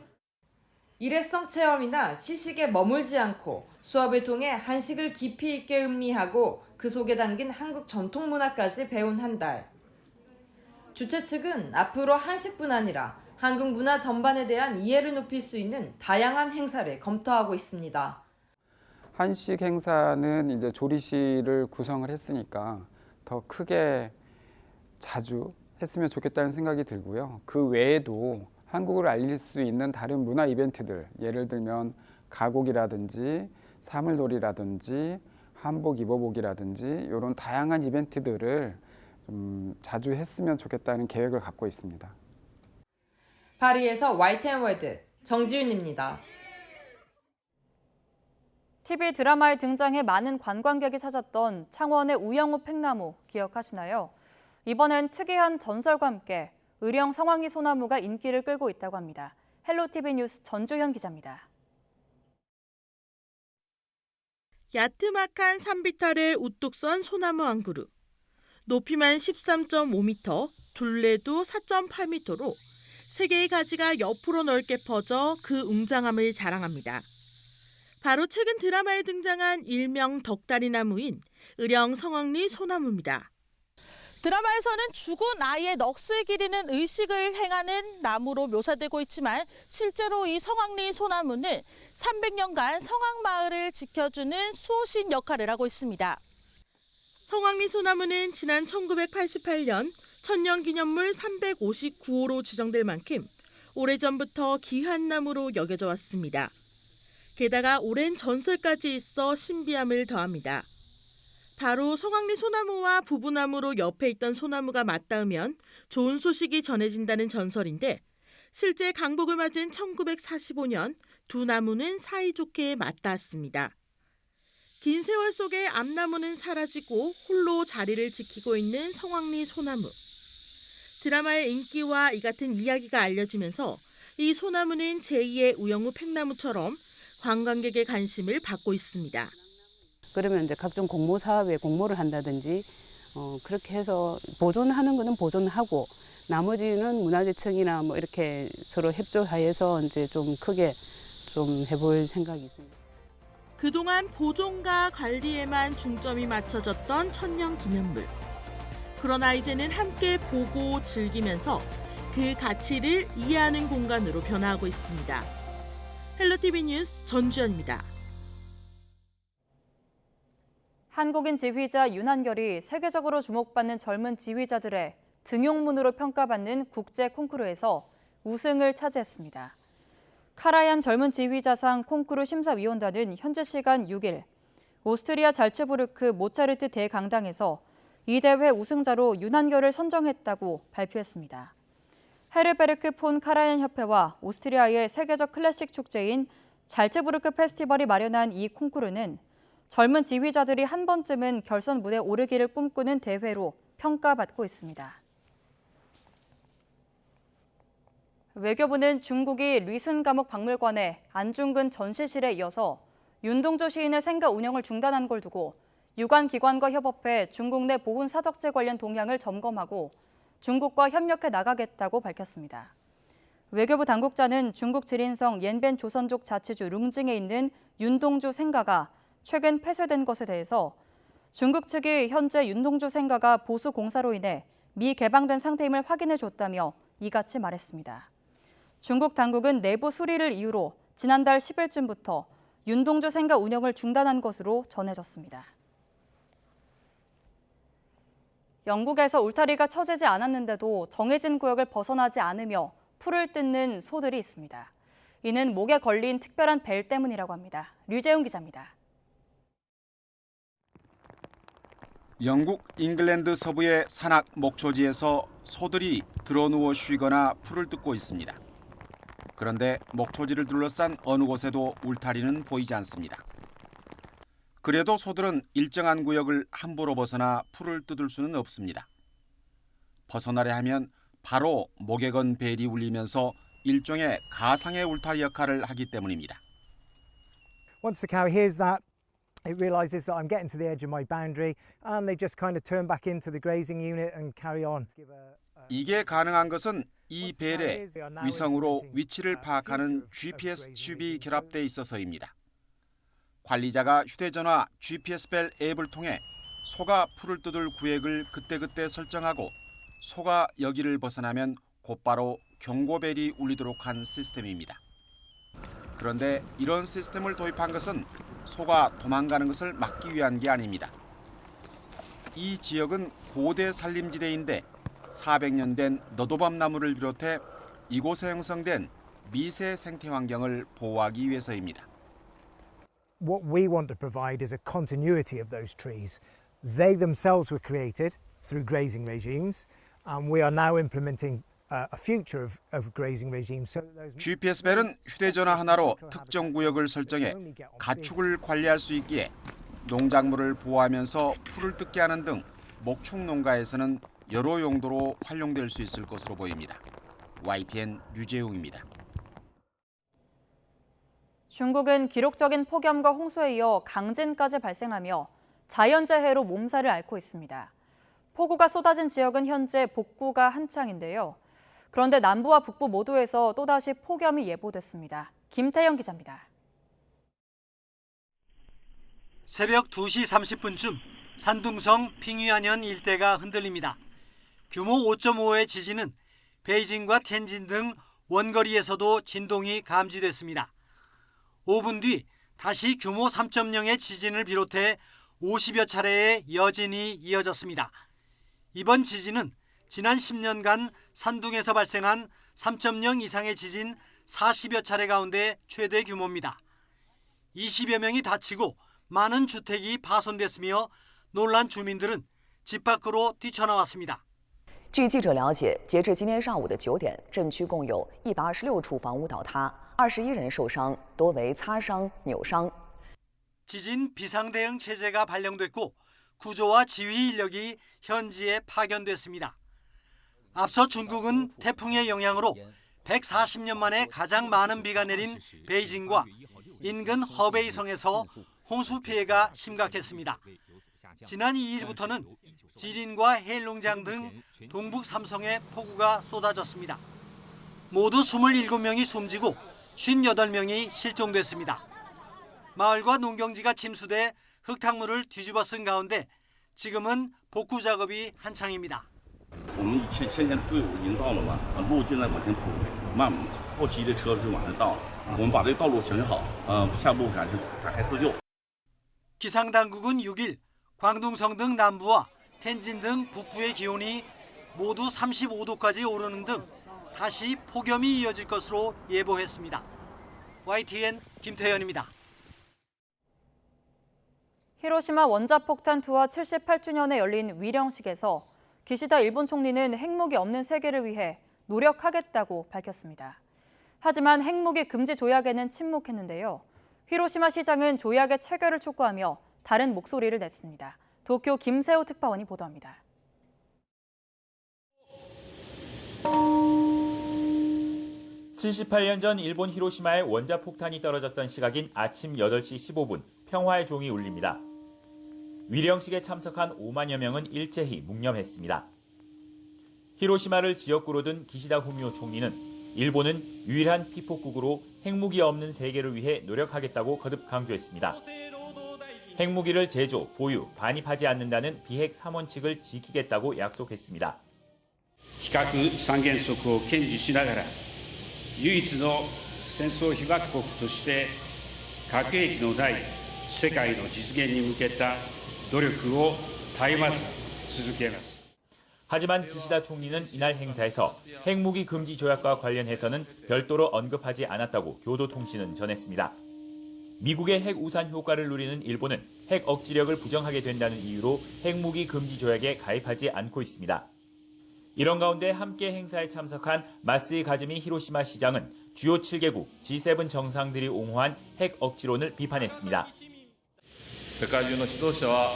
일회성 체험이나 시식에 머물지 않고 수업을 통해 한식을 깊이 있게 음미하고 그 속에 담긴 한국 전통 문화까지 배운 한 달. 주최 측은 앞으로 한식뿐 아니라 한국 문화 전반에 대한 이해를 높일 수 있는 다양한 행사를 검토하고 있습니다. 한식 행사는 이제 조리실을 구성을 했으니까 더 크게 자주 했으면 좋겠다는 생각이 들고요. 그 외에도 한국을 알릴 수 있는 다른 문화 이벤트들, 예를 들면 가곡이라든지 사물놀이라든지 한복 입어보기라든지 이런 다양한 이벤트들을 좀 자주 했으면 좋겠다는 계획을 갖고 있습니다. 파리에서 YTN월드 정지윤입니다. TV 드라마에 등장해 많은 관광객이 찾았던 창원의 우영우 팽나무 기억하시나요? 이번엔 특이한 전설과 함께 의령 성황리 소나무가 인기를 끌고 있다고 합니다. 헬로티비 뉴스 전주현 기자입니다. 야트막한 산비탈을 우뚝 선 소나무 한 그루. 높이만 13.5m, 둘레도 4.8m로 세 개의 가지가 옆으로 넓게 퍼져 그 웅장함을 자랑합니다. 바로 최근 드라마에 등장한 일명 덕다리 나무인 의령 성황리 소나무입니다. 드라마에서는 죽은 아이의 넋을 기리는 의식을 행하는 나무로 묘사되고 있지만 실제로 이 성황리 소나무는 300년간 성황마을을 지켜주는 수호신 역할을 하고 있습니다. 성황리 소나무는 지난 1988년 천년기념물 359호로 지정될 만큼 오래전부터 귀한 나무로 여겨져 왔습니다. 게다가 오랜 전설까지 있어 신비함을 더합니다. 바로 성황리 소나무와 부부나무로 옆에 있던 소나무가 맞닿으면 좋은 소식이 전해진다는 전설인데 실제 강복을 맞은 1945년 두 나무는 사이좋게 맞닿았습니다. 긴 세월 속에 앞나무는 사라지고 홀로 자리를 지키고 있는 성황리 소나무. 드라마의 인기와 이 같은 이야기가 알려지면서 이 소나무는 제2의 우영우 팽나무처럼 관광객의 관심을 받고 있습니다. 그러면 이제 각종 공모 사업에 공모를 한다든지 그렇게 해서 보존하는 거는 보존하고 나머지는 문화재청이나 뭐 이렇게 서로 협조하여서 이제 좀 크게 좀 해볼 생각이 있습니다. 그동안 보존과 관리에만 중점이 맞춰졌던 천년기념물. 그러나 이제는 함께 보고 즐기면서 그 가치를 이해하는 공간으로 변화하고 있습니다. 헬로티비 뉴스 전주현입니다. 한국인 지휘자 윤한결이 세계적으로 주목받는 젊은 지휘자들의 등용문으로 평가받는 국제 콩쿠르에서 우승을 차지했습니다. 카라얀 젊은 지휘자상 콩쿠르 심사위원단은 현지 시간 6일 오스트리아 잘츠부르크 모차르트 대강당에서 이 대회 우승자로 윤한결을 선정했다고 발표했습니다. 헤르베르크 폰 카라얀 협회와 오스트리아의 세계적 클래식 축제인 잘츠부르크 페스티벌이 마련한 이 콩쿠르는 젊은 지휘자들이 한 번쯤은 결선 무대에 오르기를 꿈꾸는 대회로 평가받고 있습니다. 외교부는 중국이 리순 감옥 박물관의 안중근 전시실에 이어서 윤동주 시인의 생가 운영을 중단한 걸 두고 유관 기관과 협업해 중국 내 보훈 사적재 관련 동향을 점검하고 중국과 협력해 나가겠다고 밝혔습니다. 외교부 당국자는 중국 지린성 옌벤 조선족 자치주 룽징에 있는 윤동주 생가가 최근 폐쇄된 것에 대해서 중국 측이 현재 윤동주 생가가 보수 공사로 인해 미개방된 상태임을 확인해 줬다며 이같이 말했습니다. 중국 당국은 내부 수리를 이유로 지난달 10일쯤부터 윤동주 생가 운영을 중단한 것으로 전해졌습니다. 영국에서 울타리가 쳐지지 않았는데도 정해진 구역을 벗어나지 않으며 풀을 뜯는 소들이 있습니다. 이는 목에 걸린 특별한 벨 때문이라고 합니다. 류재훈 기자입니다. 영국 잉글랜드 서부의 산악 목초지에서 소들이 드러누워 쉬거나 풀을 뜯고 있습니다. 그런데 목초지를 둘러싼 어느 곳에도 울타리는 보이지 않습니다. 그래도 소들은 일정한 구역을 함부로 벗어나 풀을 뜯을 수는 없습니다. 벗어나려 하면 바로 목에 건 벨이 울리면서 일종의 가상의 울타리 역할을 하기 때문입니다. Once the cow hears that, it realizes that I'm getting to the edge of my boundary, and they just kind of turn back into the grazing unit and carry on. 이게 가능한 것은 이 벨에 위성으로 위치를 파악하는 GPS 칩이 결합돼 있어서입니다. 관리자가 휴대전화 GPS 벨 앱을 통해 소가 풀을 뜯을 구역을 그때그때 설정하고 소가 여기를 벗어나면 곧바로 경고벨이 울리도록 한 시스템입니다. 그런데 이런 시스템을 도입한 것은 소가 도망가는 것을 막기 위한 게 아닙니다. 이 지역은 고대 산림지대인데 400년 된 너도밤 나무를 비롯해 이곳에 형성된 미세 생태 환경을 보호하기 위해서입니다. What we want to provide is a continuity of those trees. They themselves were created through grazing regimes, and we are now implementing a future of grazing regimes. GPS 벨은 휴대전화 하나로 특정 구역을 설정해 가축을 관리할 수 있기에 농작물을 보호하면서 풀을 뜯게 하는 등 목축 농가에서는 여러 용도로 활용될 수 있을 것으로 보입니다. YTN 류재웅입니다. 중국은 기록적인 폭염과 홍수에 이어 강진까지 발생하며 자연재해로 몸살을 앓고 있습니다. 폭우가 쏟아진 지역은 현재 복구가 한창인데요. 그런데 남부와 북부 모두에서 또다시 폭염이 예보됐습니다. 김태영 기자입니다. 새벽 2시 30분쯤 산둥성 핑위안현 일대가 흔들립니다. 규모 5.5의 지진은 베이징과 텐진 등 원거리에서도 진동이 감지됐습니다. 5분 뒤 다시 규모 3.0의 지진을 비롯해 50여 차례의 여진이 이어졌습니다. 이번 지진은 지난 10년간 산둥에서 발생한 3.0 이상의 지진 40여 차례 가운데 최대 규모입니다. 20여 명이 다치고 많은 주택이 파손됐으며 놀란 주민들은 집 밖으로 뛰쳐나왔습니다. 据记者了解，截至今天上午的9点，镇区共有126处房屋倒塌，21人受伤，多为擦伤、扭伤。 지진 비상대응 체제가 발령됐고 구조와 지휘 인력이 현지에 파견됐습니다. 앞서 중국은 태풍의 영향으로 140년 만에 가장 많은 비가 내린 베이징과 인근 허베이성에서 홍수 피해가 심각했습니다. 지난 2일부터는 지린과 해일농장 등 동북 삼성에 폭우가 쏟아졌습니다. 모두 27명이 숨지고 58명이 실종됐습니다. 마을과 농경지가 침수돼 흙탕물을 뒤집어 쓴 가운데 지금은 복구 작업이 한창입니다. 我们以前先前队伍已经到了嘛，路正在往前铺，慢后期的车是马上到了。我们把这个道路修好，下步展开自救。 기상당국은 6일 광둥성 등 남부와 텐진 등 북부의 기온이 모두 35도까지 오르는 등 다시 폭염이 이어질 것으로 예보했습니다. YTN 김태현입니다. 히로시마 원자폭탄 투하 78주년에 열린 위령식에서 기시다 일본 총리는 핵무기 없는 세계를 위해 노력하겠다고 밝혔습니다. 하지만 핵무기 금지 조약에는 침묵했는데요. 히로시마 시장은 조약의 체결을 촉구하며 다른 목소리를 냈습니다. 도쿄 김세호 특파원이 보도합니다. (78년) 전 일본 히로시마에 원자폭탄이 떨어졌던 시각인 아침 8시 15분 평화의 종이 울립니다. 위령식에 참석한 5만여 명은 일제히 묵념했습니다. 히로시마를 지역구로 둔 기시다 후미오 총리는 일본은 유일한 피폭국으로 핵무기 없는 세계를 위해 노력하겠다고 거듭 강조했습니다. 핵무기를 제조, 보유, 반입하지 않는다는 비핵 3원칙을 지키겠다고 약속했습니다. 非核三原則を堅持しながら唯一の戦争被爆国として核兵器のない世界の実現に向けた努力を絶え間ず続けます。 하지만 기시다 총리는 이날 행사에서 핵무기 금지 조약과 관련해서는 별도로 언급하지 않았다고 교도통신은 전했습니다. 미국의 핵 우산 효과를 누리는 일본은 핵 억지력을 부정하게 된다는 이유로 핵무기 금지 조약에 가입하지 않고 있습니다. 이런 가운데 함께 행사에 참석한 마쓰이 가즈미 히로시마 시장은 주요 7개국 G7 정상들이 옹호한 핵 억지론을 비판했습니다. 世界中の指導者は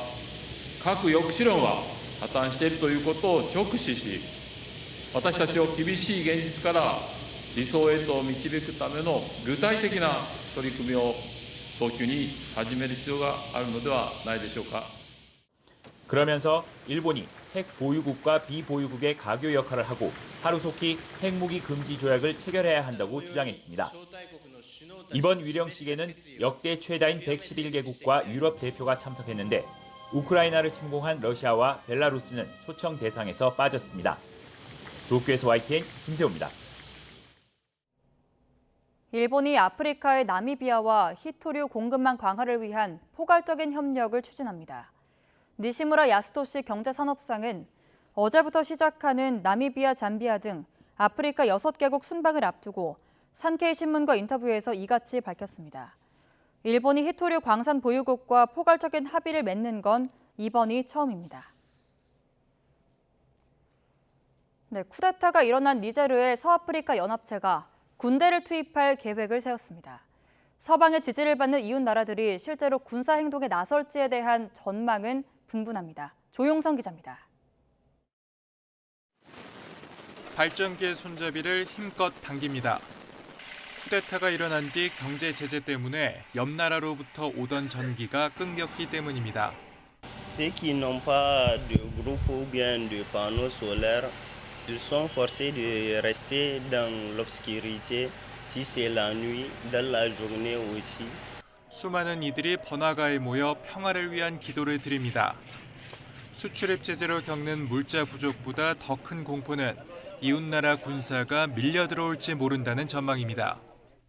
核抑止論は破綻しているということを直視し、私たちを厳しい現実から理想へと導くための具体的な取り組みを早急に始める必要があるのではないでしょうか。 그러면서 일본이 핵 보유국과 비보유국의 가교 역할을 하고 하루속히 핵무기 금지 조약을 체결해야 한다고 주장했습니다. 이번 위령식에는 역대 최다인 111개국과 유럽 대표가 참석했는데 우크라이나를 침공한 러시아와 벨라루스는 초청 대상에서 빠졌습니다. 도쿄에서 YTN 김세호입니다. 일본이 아프리카의 나미비아와 히토류 공급망 강화를 위한 포괄적인 협력을 추진합니다. 니시무라 야스토시 경제산업상은 어제부터 시작하는 나미비아, 잠비아 등 아프리카 6개국 순방을 앞두고 산케이 신문과 인터뷰에서 이같이 밝혔습니다. 일본이 히토류 광산 보유국과 포괄적인 합의를 맺는 건 이번이 처음입니다. 네, 쿠데타가 일어난 니제르의 서아프리카 연합체가 군대를 투입할 계획을 세웠습니다. 서방의 지지를 받는 이웃 나라들이 실제로 군사 행동에 나설지에 대한 전망은 분분합니다. 조용성 기자입니다. 발전기의 손잡이를 힘껏 당깁니다. 쿠데타가 일어난 뒤 경제 제재 때문에 옆 나라로부터 오던 전기가 끊겼기 때문입니다. Ceux qui n'ont pas de groupe ou bien de panneaux solaires, ils sont forcés de rester dans l'obscurité si c'est la nuit, dans la journée aussi. 수많은 이들이 번화가에 모여 평화를 위한 기도를 드립니다. 수출입 제재로 겪는 물자 부족보다 더 큰 공포는 이웃나라 군사가 밀려 들어올지 모른다는 전망입니다.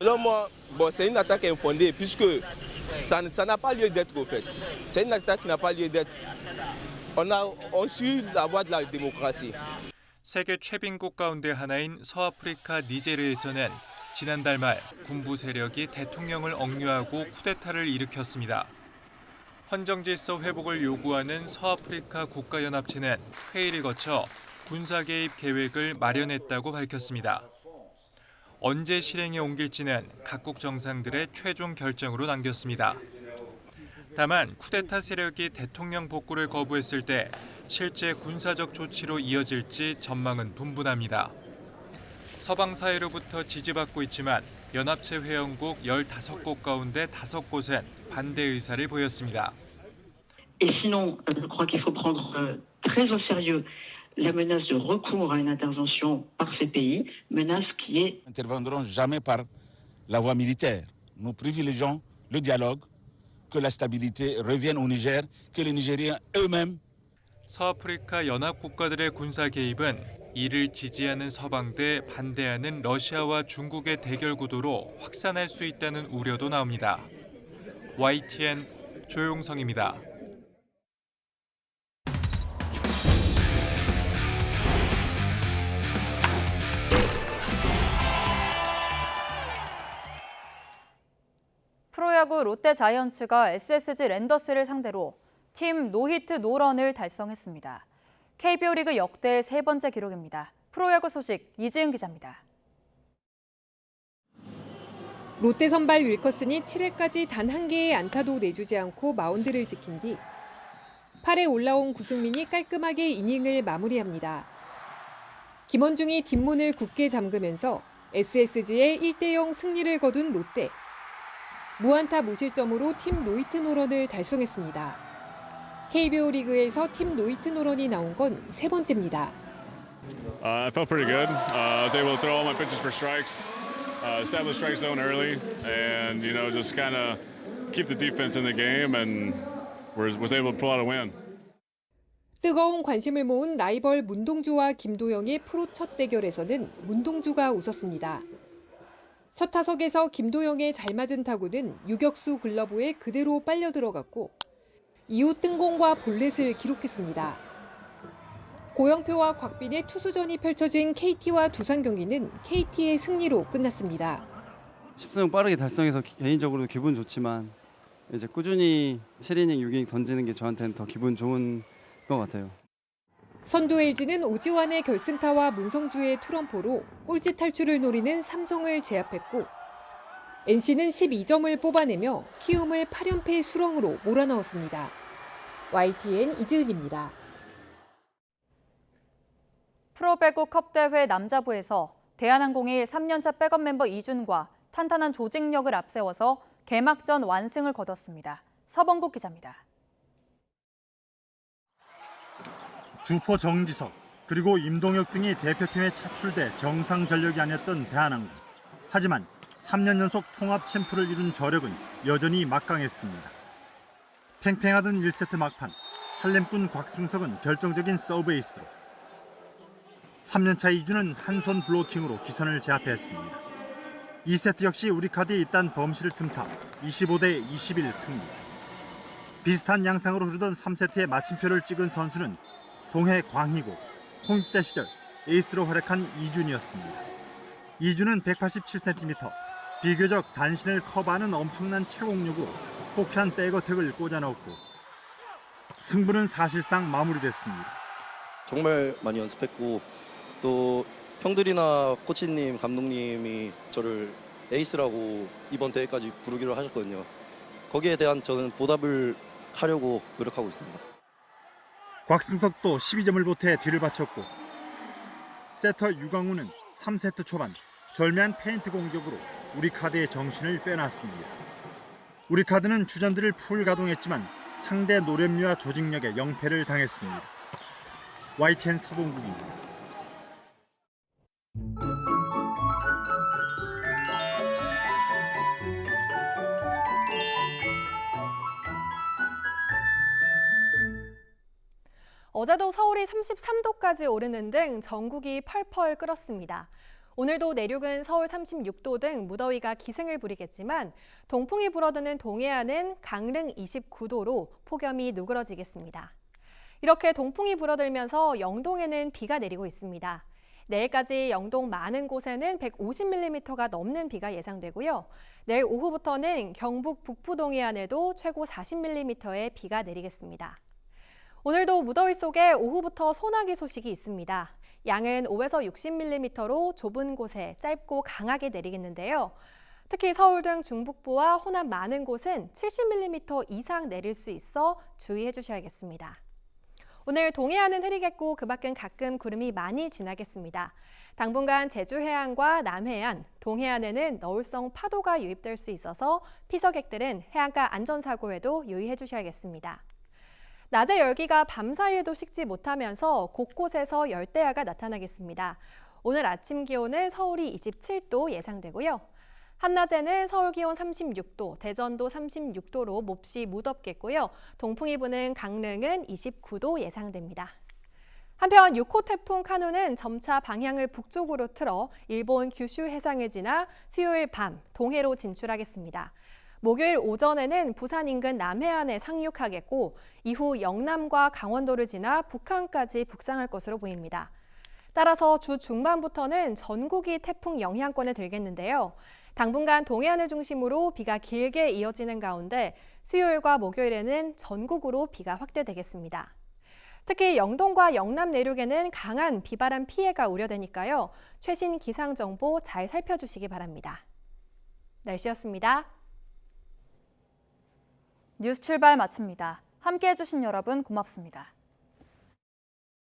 Selon moi, c'est une attaque infondée puisque ça n'a pas lieu d'être au fait. C'est une attaque qui n'a pas lieu d'être. On suit la voie de la démocratie. 세계 최빈국 가운데 하나인 서아프리카 니제르에서는 지난달 말 군부 세력이 대통령을 억류하고 쿠데타를 일으켰습니다. 헌정 질서 회복을 요구하는 서아프리카 국가연합체는 회의를 거쳐 군사 개입 계획을 마련했다고 밝혔습니다. 언제 실행에 옮길지는 각국 정상들의 최종 결정으로 남겼습니다. 다만 쿠데타 세력이 대통령 복구를 거부했을 때 실제 군사적 조치로 이어질지 전망은 분분합니다. 서방 사회로부터 지지받고 있지만 연합체 회원국 15곳 가운데 5곳은 반대 의사를 보였습니다. Et sinon, je crois qu'il faut prendre très au sérieux la menace de recours à une intervention par ces pays, menace qui est... Nous n'interviendrons jamais par la voie militaire. Nous privilégions le dialogue, que la stabilité revienne au Niger, que les Nigériens eux-mêmes. 서아프리카 연합 국가들의 군사 개입은 이를 지지하는 서방 대 반대하는 러시아와 중국의 대결 구도로 확산할 수 있다는 우려도 나옵니다. YTN 조용성입니다. 프로야구 롯데 자이언츠가 SSG 랜더스를 상대로 팀 노히트 노런을 달성했습니다. KBO 리그 역대 3번째 기록입니다. 프로야구 소식 이지은 기자입니다. 롯데 선발 윌커슨이 7회까지 단 한 개의 안타도 내주지 않고 마운드를 지킨 뒤 8회 올라온 구승민이 깔끔하게 이닝을 마무리합니다. 김원중이 뒷문을 굳게 잠그면서 SSG의 1대0 승리를 거둔 롯데. 무안타 무실점으로 팀 노히트 노런을 달성했습니다. KBO 리그에서 팀 노히트 노런이 나온 건 3번째입니다. I felt pretty good. I was able to throw all my pitches for strikes, establish strike zone early, and just kind of keep the defense in the game, and was able to pull out a win. 뜨거운 관심을 모은 라이벌 문동주와 김도영의 프로 첫 대결에서는 문동주가 웃었습니다. 첫 타석에서 김도영의 잘 맞은 타구는 유격수 글러브에 그대로 빨려 들어갔고 이후 뜬공과 볼넷을 기록했습니다. 고영표와 곽빈의 투수전이 펼쳐진 KT와 두산 경기는 KT의 승리로 끝났습니다. 10승 빠르게 달성해서 개인적으로도 기분 좋지만 이제 꾸준히 7이닝, 6이닝 던지는 게 저한테는 더 기분 좋은 것 같아요. 선두 LG는 오지환의 결승타와 문성주의 투런포로 꼴찌 탈출을 노리는 삼성을 제압했고 NC는 12점을 뽑아내며 키움을 8연패 수렁으로 몰아넣었습니다. YTN 이지은입니다. 프로배구 컵대회 남자부에서 대한항공이 3년차 백업 멤버 이준과 탄탄한 조직력을 앞세워서 개막전 완승을 거뒀습니다. 서범국 기자입니다. 주포 정지석 그리고 임동혁 등이 대표팀에 차출돼 정상 전력이 아니었던 대한항공. 하지만 3년 연속 통합 챔프를 이룬 저력은 여전히 막강했습니다. 팽팽하던 1세트 막판, 살렘꾼 곽승석은 결정적인 서브 에이스로 3년차 이준은 한 손 블로킹으로 기선을 제압했습니다. 2세트 역시 우리카드에 잇단 범실을 틈타 25대 21 승리. 비슷한 양상으로 흐르던 3세트에 마침표를 찍은 선수는 동해 광희고 홍익대 시절 에이스로 활약한 이준이었습니다. 이준은 187cm, 비교적 단신을 커버하는 엄청난 체공력으로 호쾌한 백어택을 꽂아넣었고 승부는 사실상 마무리됐습니다. 정말 많이 연습했고 또 형들이나 코치님, 감독님이 저를 에이스라고 이번 대회까지 부르기로 하셨거든요. 거기에 대한 저는 보답을 하려고 노력하고 있습니다. 곽승석도 12점을 보태 뒤를 바쳤고 세터 유광우는 3세트 초반 절묘한 페인트 공격으로 우리카드의 정신을 빼놨습니다. 우리카드는 주전들을 풀 가동했지만 상대 노련미와 조직력에 영패를 당했습니다. YTN 서봉국입니다. 어제도 서울이 33도까지 오르는 등 전국이 펄펄 끓었습니다. 오늘도 내륙은 서울 36도 등 무더위가 기승을 부리겠지만 동풍이 불어드는 동해안은 강릉 29도로 폭염이 누그러지겠습니다. 이렇게 동풍이 불어들면서 영동에는 비가 내리고 있습니다. 내일까지 영동 많은 곳에는 150mm가 넘는 비가 예상되고요. 내일 오후부터는 경북 북부 동해안에도 최고 40mm의 비가 내리겠습니다. 오늘도 무더위 속에 오후부터 소나기 소식이 있습니다. 양은 5에서 60mm로 좁은 곳에 짧고 강하게 내리겠는데요. 특히 서울 등 중북부와 호남 많은 곳은 70mm 이상 내릴 수 있어 주의해 주셔야겠습니다. 오늘 동해안은 흐리겠고 그 밖은 가끔 구름이 많이 지나겠습니다. 당분간 제주 해안과 남해안, 동해안에는 너울성 파도가 유입될 수 있어서 피서객들은 해안가 안전사고에도 유의해 주셔야겠습니다. 낮의 열기가 밤사이에도 식지 못하면서 곳곳에서 열대야가 나타나겠습니다. 오늘 아침 기온은 서울이 27도 예상되고요. 한낮에는 서울 기온 36도, 대전도 36도로 몹시 무덥겠고요. 동풍이 부는 강릉은 29도 예상됩니다. 한편 6호 태풍 카누는 점차 방향을 북쪽으로 틀어 일본 규슈 해상을 지나 수요일 밤 동해로 진출하겠습니다. 목요일 오전에는 부산 인근 남해안에 상륙하겠고 이후 영남과 강원도를 지나 북한까지 북상할 것으로 보입니다. 따라서 주 중반부터는 전국이 태풍 영향권에 들겠는데요. 당분간 동해안을 중심으로 비가 길게 이어지는 가운데 수요일과 목요일에는 전국으로 비가 확대되겠습니다. 특히 영동과 영남 내륙에는 강한 비바람 피해가 우려되니까요. 최신 기상 정보 잘 살펴주시기 바랍니다. 날씨였습니다. 뉴스 출발 마칩니다. 함께해 주신 여러분 고맙습니다.